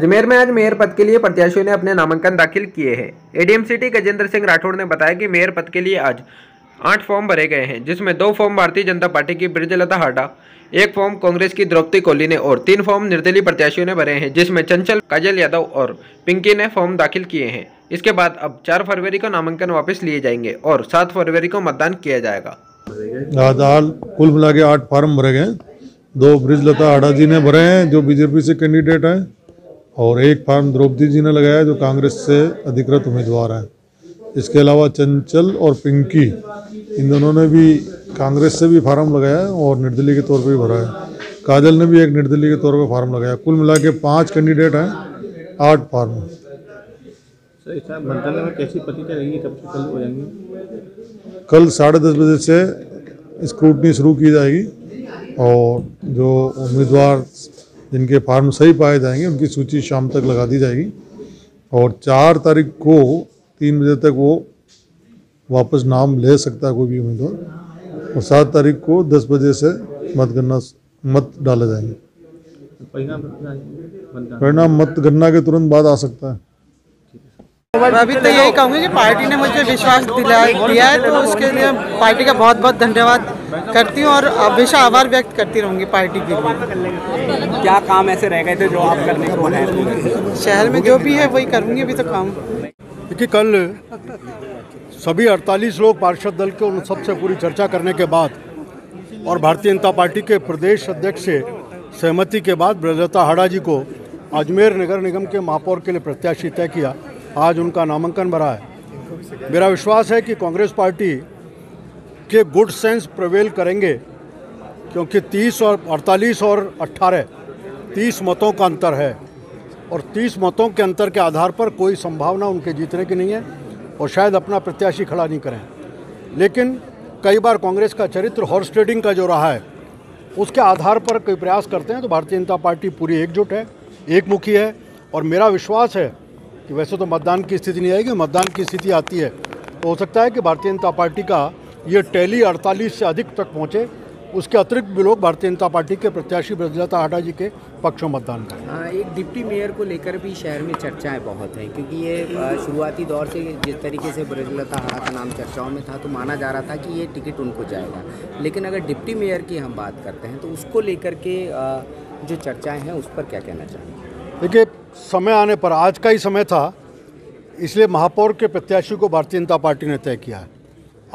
अजमेर में आज मेयर पद के लिए प्रत्याशियों ने अपने नामांकन दाखिल किए हैं। एडीएम-सिटी गजेंद्र सिंह राठौड़ ने बताया कि मेयर पद के लिए आज 8 फॉर्म भरे गए हैं, जिसमें 2 फॉर्म भारतीय जनता पार्टी की ब्रजलता हाडा, 1 फॉर्म कांग्रेस की द्रौपदी कोहली ने और 3 फॉर्म निर्दलीय प्रत्याशियों ने भरे हैं, जिसमें चंचल, काजल यादव और पिंकी ने फॉर्म दाखिल किए हैं। इसके बाद अब 4 फरवरी को नामांकन वापस लिए जाएंगे और 7 फरवरी को मतदान किया जाएगा। कुल मिला के 8 फॉर्म भरे गए। 2 ब्रजलता हाडा जी ने भरे हैं जो बीजेपी से कैंडिडेट हैं, और 1 फॉर्म द्रौपदी जी ने लगाया जो कांग्रेस से अधिकृत उम्मीदवार हैं। इसके अलावा चंचल और पिंकी, इन दोनों ने भी कांग्रेस से भी फार्म लगाया है और निर्दलीय के तौर पर भी भरा है। काजल ने भी एक निर्दलीय के तौर पर फार्म लगाया। कुल मिला के 5 कैंडिडेट हैं, 8 फार्म। मतदान में कैसी प्रतिक्रिया रहेगी, कब से कल हो जाएंगे? कल 10:30 बजे से स्क्रूटनी शुरू की जाएगी और जो उम्मीदवार जिनके फार्म सही पाए जाएंगे उनकी सूची शाम तक लगा दी जाएगी, और 4 तारीख को 3 बजे तक वो वापस नाम ले सकता है कोई भी उम्मीदवार, और 7 तारीख को 10 बजे से मत डाले जाएंगे। परिणाम मतगणना के तुरंत बाद आ सकता है। अभी तो यही कहूँगी कि पार्टी ने मुझे विश्वास दिया है, तो उसके लिए पार्टी का बहुत बहुत धन्यवाद करती हूँ और हमेशा आभार व्यक्त करती रहूँगी पार्टी के लिए। क्या काम ऐसे रह गए थे जो आप करने को हैं? शहर में जो भी है वही करूँगी अभी तो काम। देखिए, कल सभी 48 लोग पार्षद दल के उन सबसे पूरी चर्चा करने के बाद और भारतीय जनता पार्टी के प्रदेश अध्यक्ष से सहमति के बाद ब्रजलता हाडा जी को अजमेर नगर निगम के महापौर के लिए प्रत्याशी तय किया। आज उनका नामांकन भरा है। मेरा विश्वास है कि कांग्रेस पार्टी के गुड सेंस प्रिवेल करेंगे, क्योंकि 30 और 48 और 18 30 मतों का अंतर है, और 30 मतों के अंतर के आधार पर कोई संभावना उनके जीतने की नहीं है और शायद अपना प्रत्याशी खड़ा नहीं करें। लेकिन कई बार कांग्रेस का चरित्र हॉर्स ट्रेडिंग का जो रहा है उसके आधार पर कई प्रयास करते हैं, तो भारतीय जनता पार्टी पूरी एकजुट है, एकमुखी है, और मेरा विश्वास है कि वैसे तो मतदान की स्थिति नहीं आएगी, मतदान की स्थिति आती है तो हो सकता है कि भारतीय जनता पार्टी का ये टैली 48 से अधिक तक पहुँचे। उसके अतिरिक्त भी लोग भारतीय जनता पार्टी के प्रत्याशी ब्रजलता हाडा जी के पक्ष में मतदान करें। एक डिप्टी मेयर को लेकर भी शहर में चर्चाएं बहुत हैं, क्योंकि ये शुरुआती दौर से जिस तरीके से ब्रजलता हाडा का नाम चर्चाओं में था तो माना जा रहा था कि ये टिकट उनको जाएगा, लेकिन अगर डिप्टी मेयर की हम बात करते हैं तो उसको लेकर के जो चर्चाएँ हैं उस पर क्या कहना चाहेंगे? देखिए, समय आने पर, आज का ही समय था, इसलिए महापौर के प्रत्याशी को भारतीय जनता पार्टी ने तय किया है।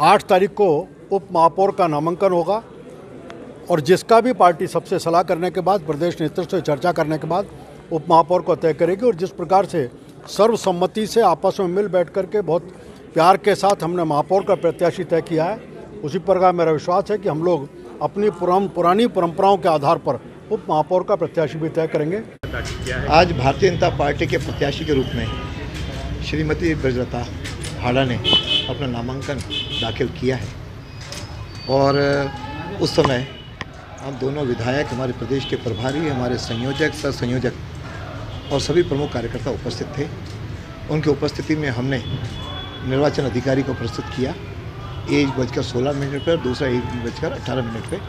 8 तारीख को उप महापौर का नामांकन होगा, और जिसका भी पार्टी सबसे सलाह करने के बाद, प्रदेश नेतृत्व से चर्चा करने के बाद उप महापौर को तय करेगी। और जिस प्रकार से सर्वसम्मति से आपस में मिल बैठ करके बहुत प्यार के साथ हमने महापौर का प्रत्याशी तय किया है, उसी प्रकार मेरा विश्वास है कि हम लोग अपनी पुरानी परंपराओं के आधार पर उप महापौर का प्रत्याशी भी तय करेंगे। आज भारतीय जनता पार्टी के प्रत्याशी के रूप में श्रीमती ब्रजलता हाडा ने अपना नामांकन दाखिल किया है, और उस समय हम दोनों विधायक, हमारे प्रदेश के प्रभारी, हमारे संयोजक, सह संयोजक और सभी प्रमुख कार्यकर्ता उपस्थित थे। उनकी उपस्थिति में हमने निर्वाचन अधिकारी को प्रस्तुत किया 1:16 पर, दूसरा 1:18 पर।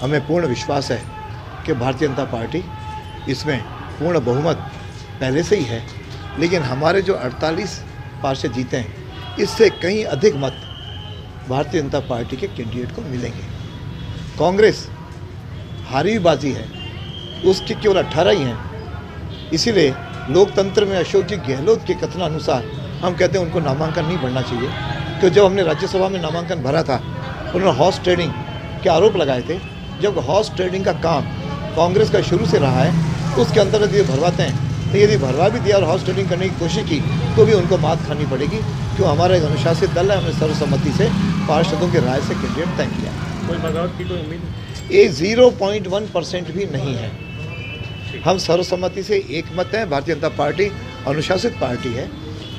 हमें पूर्ण विश्वास है कि भारतीय जनता पार्टी इसमें पूर्ण बहुमत पहले से ही है, लेकिन हमारे जो 48 पार्षद जीते हैं इससे कहीं अधिक मत भारतीय जनता पार्टी के कैंडिडेट को मिलेंगे। कांग्रेस हारी हुई बाजी है, उसके केवल 18 ही हैं। इसीलिए लोकतंत्र में अशोक जी गहलोत के कथनानुसार हम कहते हैं उनको नामांकन नहीं भरना चाहिए, क्योंकि जब हमने राज्यसभा में नामांकन भरा था उन्होंने हॉर्स ट्रेडिंग के आरोप लगाए थे। जब हॉर्स ट्रेडिंग का काम कांग्रेस का शुरू से रहा है, उसके अंतर्गत ये भरवाते हैं, तो यदि भरवा भी दिया और हॉर्स ट्रेडिंग करने की कोशिश की तो भी उनको मात खानी पड़ेगी, क्यों हमारा एक अनुशासित दल है। हमने सर्वसम्मति से पार्षदों की राय से कैंडिडेट तय किया। कोई बगावत की कोई उम्मीद? ये 0.1% भी नहीं है। हम सर्वसम्मति से एकमत हैं। भारतीय जनता पार्टी अनुशासित पार्टी है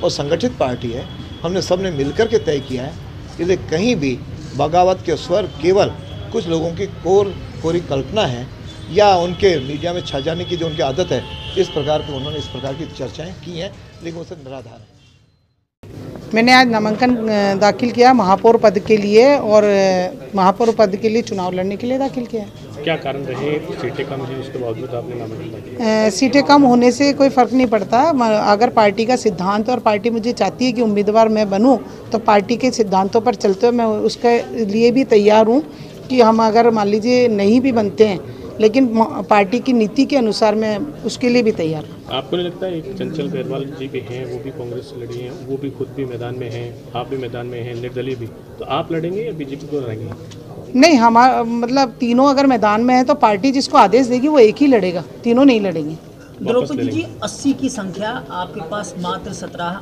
और संगठित पार्टी है। हमने सबने मिलकर के तय किया है, इसलिए कहीं भी बगावत के स्वर केवल कुछ लोगों की कोरी कल्पना है या उनके मीडिया में छा जाने की जो उनकी आदत है, इस प्रकार के उन्होंने इस प्रकार की चर्चाएं की हैं, लेकिन वो सब निराधार है। मैंने आज नामांकन दाखिल किया महापौर पद के लिए, और महापौर पद के लिए चुनाव लड़ने के लिए दाखिल किया है। क्या कारण रहे सीटें कम थी उसके बावजूद आपने नामांकन किया? सीटें कम होने से कोई फ़र्क नहीं पड़ता। अगर पार्टी का सिद्धांत और पार्टी मुझे चाहती है कि उम्मीदवार मैं बनूं, तो पार्टी के सिद्धांतों पर चलते हुए मैं उसके लिए भी तैयार हूं कि हम अगर मान लीजिए नहीं भी बनते हैं, लेकिन पार्टी की नीति के अनुसार मैं उसके लिए भी तैयार हूँ। आपको नहीं लगता है एक चंचल गैरवाल जी भी हैं, वो भी कांग्रेस से लड़ी हैं, वो भी खुद भी मैदान में हैं, आप भी मैदान में हैं, निर्दलीय भी, तो आप लड़ेंगे या बीजेपी को लड़ेंगे? नहीं, हमारा मतलब तीनों अगर मैदान में है तो पार्टी जिसको आदेश देगी वो एक ही लड़ेगा, तीनों नहीं लड़ेंगे। द्रौपदी जी 80 की संख्या, आपके पास मात्र 17,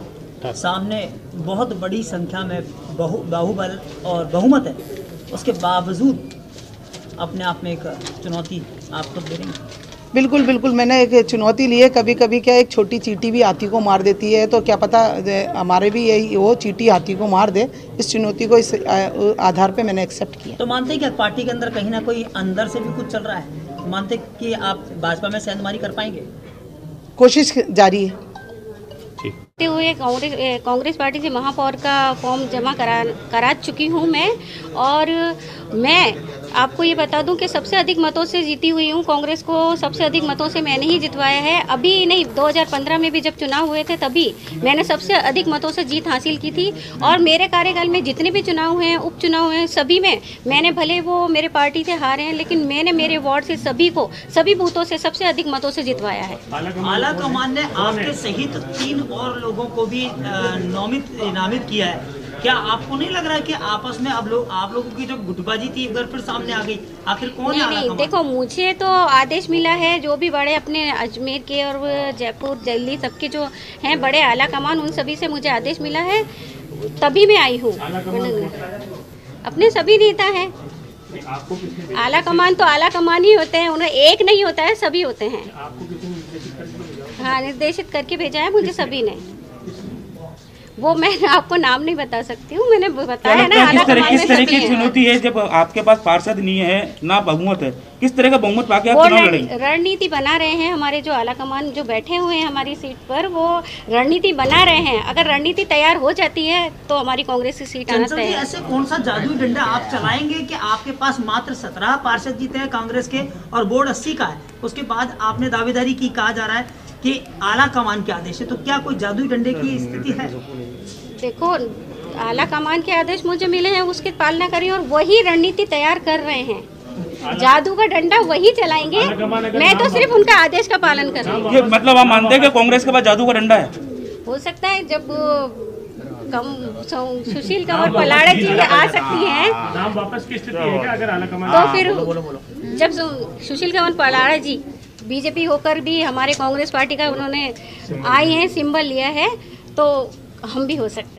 सामने बहुत बड़ी संख्या में बाहुबल और बहुमत है, उसके बावजूद अपने आप में एक चुनौती आप खुद ले रही हैं। बिल्कुल बिल्कुल, मैंने एक चुनौती ली है। कभी कभी क्या एक छोटी चींटी भी हाथी को मार देती है, तो क्या पता हमारे भी यही वो चींटी हाथी को मार दे। इस चुनौती को इस आधार पे मैंने एक्सेप्ट किया। तो मानते हैं कि पार्टी के अंदर कहीं ना कोई अंदर से भी कुछ चल रहा है, मानते कि आप भाजपा में सेंधमारी कर पाएंगे? कोशिश जारी है। हुए कांग्रेस पार्टी से महापौर का फॉर्म जमा करा चुकी हूँ मैं, और मैं आपको ये बता दूं कि सबसे अधिक मतों से जीती हुई हूँ। कांग्रेस को सबसे अधिक मतों से मैंने ही जितवाया है। अभी नहीं, 2015 में भी जब चुनाव हुए थे तभी मैंने सबसे अधिक मतों से जीत हासिल की थी। और मेरे कार्यकाल में जितने भी चुनाव हुए हैं, उपचुनाव हुए हैं, सभी में मैंने, भले वो मेरे पार्टी से हारे हैं, लेकिन मैंने मेरे वार्ड से सभी बूथों से सबसे अधिक मतों से जितवाया है। आला कमान ने आपके सहित 3 और लोगों को भी नामित किया है। क्या आपको नहीं लग रहा है कि आपस में आप लोगों की जो गुटबाजी थी एक बार फिर सामने आ गई? आखिर कौन है? नहीं, देखो, मुझे तो आदेश मिला है, जो भी बड़े अपने अजमेर के और जयपुर, दिल्ली, सबके जो हैं बड़े आला कमान, उन सभी से मुझे आदेश मिला है, तभी मैं आई हूँ। अपने सभी नेता हैं। आला कमान तो आला कमान ही होते हैं, उन्हें एक नहीं होता है, सभी होते हैं। हाँ, निर्देशित करके भेजा है मुझे सभी ने। वो मैं आपको नाम नहीं बता सकती हूँ, मैंने बताया ना। किस तरह की चुनौती है जब आपके पास पार्षद नहीं है, ना बहुमत है, किस तरह का बहुमत पाके आप चुनाव लड़ेंगे? रणनीति बना रहे हैं हमारे जो आला कमान जो बैठे हुए हैं हमारी सीट पर, वो रणनीति बना रहे हैं। अगर रणनीति तैयार हो जाती है तो हमारी कांग्रेस की सीट आना तय है। ऐसे कौन सा जादुई डंडा आप चलाएंगे कि आपके पास मात्र 17 पार्षद जीते हैं कांग्रेस के और बोर्ड 80 का है, उसके बाद आपने दावेदारी की, कहा जा रहा है कि आला कमान के आदेश है, तो क्या कोई जादुई डंडे की स्थिति है? देखो, आला कमान के आदेश मुझे मिले हैं, उसकी पालना करें, और वही रणनीति तैयार कर रहे हैं। जादू का डंडा वही चलाएंगे, मैं तो सिर्फ उनका आदेश का पालन कर रही हूँ। ये मतलब आप मानते हैं कि कांग्रेस के पास जादू का डंडा है? हो सकता है, जब सुशील कंवर पलाड़ा जी आ सकती हैं, नाम वापस की स्थिति है क्या अगर आला कमान? तो फिर जब सुशील कंवर पलाड़ा जी बीजेपी होकर भी हमारे कांग्रेस पार्टी का उन्होंने आई हैं, सिंबल लिया है, तो हम भी हो सकते हैं।